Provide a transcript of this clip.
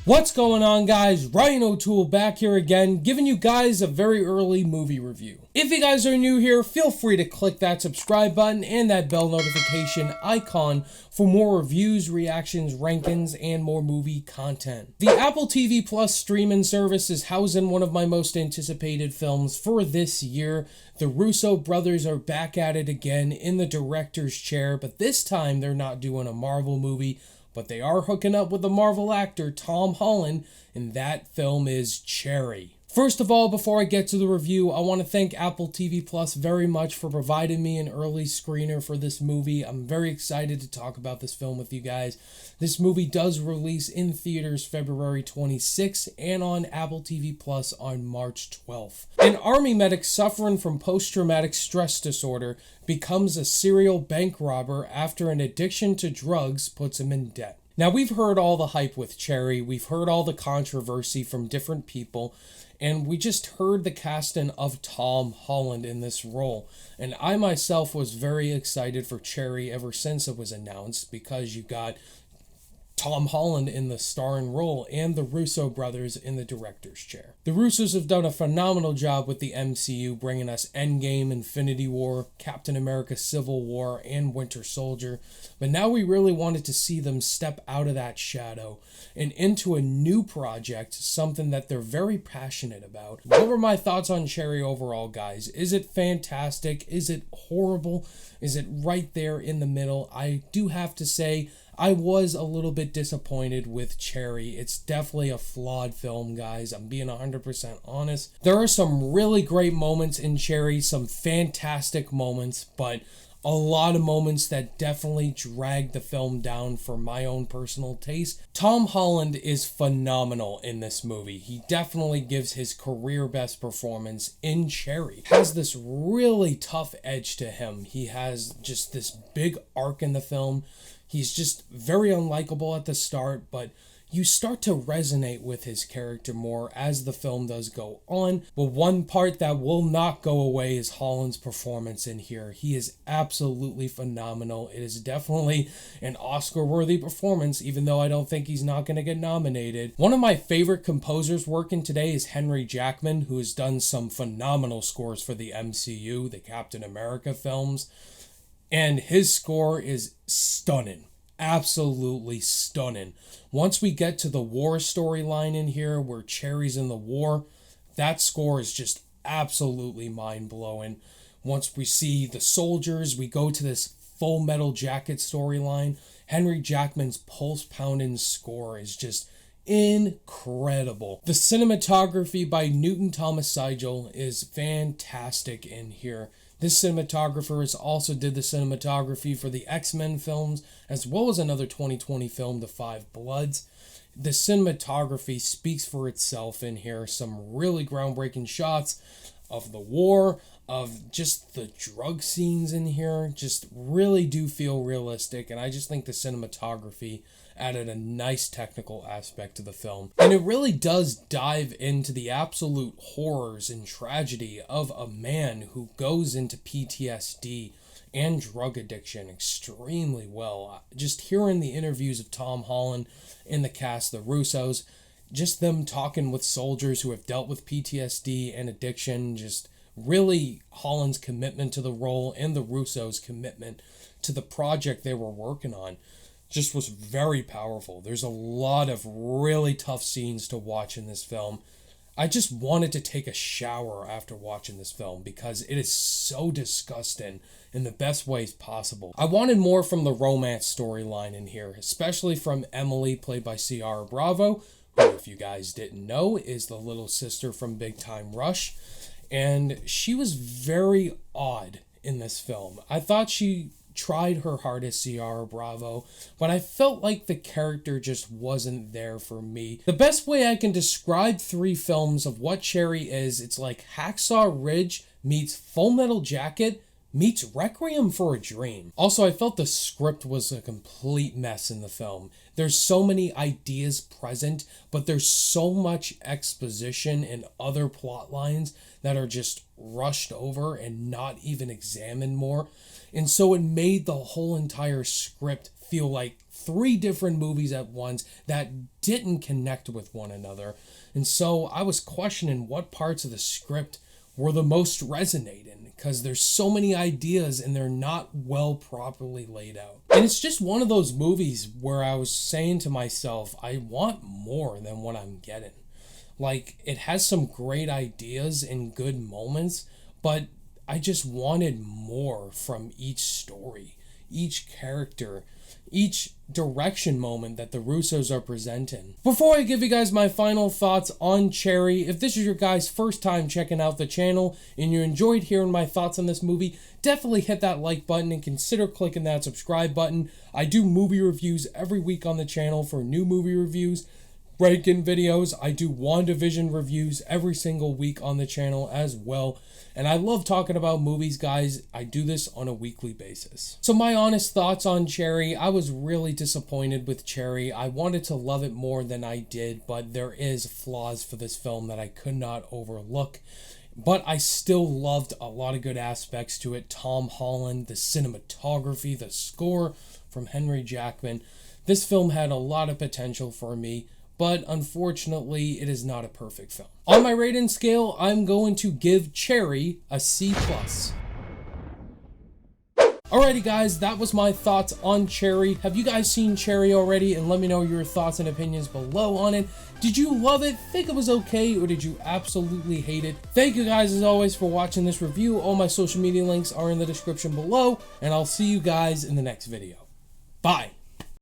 What's going on, guys? Ryan O'Toole back here again, giving you guys a very early movie review. If you guys are new here, feel free to click that subscribe button and that bell notification icon for more reviews, reactions, rankings, and more movie content. The Apple TV Plus streaming service is housing one of my most anticipated films for this year. The Russo brothers are back at it again in the director's chair, but this time they're not doing a Marvel movie, but they are hooking up with the Marvel actor Tom Holland, and that film is Cherry. First of all, before I get to the review, I want to thank Apple TV Plus very much for providing me an early screener for this movie. I'm very excited to talk about this film with you guys. This movie does release in theaters February 26th and on Apple TV Plus on March 12th. An army medic suffering from post-traumatic stress disorder becomes a serial bank robber after an addiction to drugs puts him in debt. Now, we've heard all the hype with Cherry, we've heard all the controversy from different people, and we just heard the casting of Tom Holland in this role. And I myself was very excited for Cherry ever since it was announced, because you got Tom Holland in the starring role and the Russo brothers in the director's chair. The Russos have done a phenomenal job with the MCU, bringing us Endgame, Infinity War, Captain America Civil War, and Winter Soldier. But now we really wanted to see them step out of that shadow and into a new project, something that they're very passionate about. What were my thoughts on Cherry overall, guys? Is it fantastic? Is it horrible? Is it right there in the middle? I do have to say, I was a little bit disappointed with Cherry. It's definitely a flawed film, guys. I'm being 100% honest. There are some really great moments in Cherry, some fantastic moments, but a lot of moments that definitely drag the film down for my own personal taste. Tom Holland is phenomenal in this movie. He definitely gives his career best performance in Cherry. Has this really tough edge to him. He has just this big arc in the film. He's just very unlikable at the start, but you start to resonate with his character more as the film does go on. But one part that will not go away is Holland's performance in here. He is absolutely phenomenal. It is definitely an Oscar-worthy performance, even though I don't think he's not going to get nominated. One of my favorite composers working today is Henry Jackman, who has done some phenomenal scores for the MCU, the Captain America films. And his score is stunning. Absolutely stunning. Once we get to the war storyline in here, where Cherry's in the war, that score is just absolutely mind-blowing. Once we see the soldiers, we go to this Full Metal Jacket storyline. Henry Jackman's pulse-pounding score is just incredible. The cinematography by Newton Thomas Sigel is fantastic in here. This cinematographer has also did the cinematography for the X-Men films, as well as another 2020 film, The Five Bloods. The cinematography speaks for itself in here. Some really groundbreaking shots of the war, of just the drug scenes in here, just really do feel realistic, and I just think the cinematography added a nice technical aspect to the film. And it really does dive into the absolute horrors and tragedy of a man who goes into PTSD and drug addiction extremely well. Just hearing the interviews of Tom Holland in the cast, the Russos, just them talking with soldiers who have dealt with PTSD and addiction, just really Holland's commitment to the role and the Russos' commitment to the project they were working on just was very powerful. There's a lot of really tough scenes to watch in this film. I just wanted to take a shower after watching this film because it is so disgusting in the best ways possible. I wanted more from the romance storyline in here, especially from Emily, played by Ciara Bravo, who, if you guys didn't know, is the little sister from Big Time Rush. And she was very odd in this film. I thought she tried her hardest, Ciara Bravo, but I felt like the character just wasn't there for me. The best way I can describe three films of what Cherry is, it's like Hacksaw Ridge meets Full Metal Jacket meets Requiem for a Dream. Also, I felt the script was a complete mess in the film. There's so many ideas present, but there's so much exposition and other plot lines that are just rushed over and not even examined more. And so it made the whole entire script feel like 3 different movies at once that didn't connect with one another. And so I was questioning what parts of the script were the most resonating, because there's so many ideas and they're not well properly laid out. And it's just one of those movies where I was saying to myself, I want more than what I'm getting. Like, it has some great ideas and good moments, but I just wanted more from each story, each character, each direction moment that the Russos are presenting. Before I give you guys my final thoughts on Cherry, if this is your guys' first time checking out the channel and you enjoyed hearing my thoughts on this movie, definitely hit that like button and consider clicking that subscribe button. I do movie reviews every week on the channel for new movie reviews, break-in videos. I do WandaVision reviews every single week on the channel as well. And I love talking about movies, guys. I do this on a weekly basis. So my honest thoughts on Cherry, I was really disappointed with Cherry. I wanted to love it more than I did, but there is flaws for this film that I could not overlook. But I still loved a lot of good aspects to it. Tom Holland, the cinematography, the score from Henry Jackman. This film had a lot of potential for me, but unfortunately, it is not a perfect film. On my rating scale, I'm going to give Cherry a C+. Alrighty guys, that was my thoughts on Cherry. Have you guys seen Cherry already? And let me know your thoughts and opinions below on it. Did you love it, think it was okay, or did you absolutely hate it? Thank you guys as always for watching this review. All my social media links are in the description below, and I'll see you guys in the next video. Bye!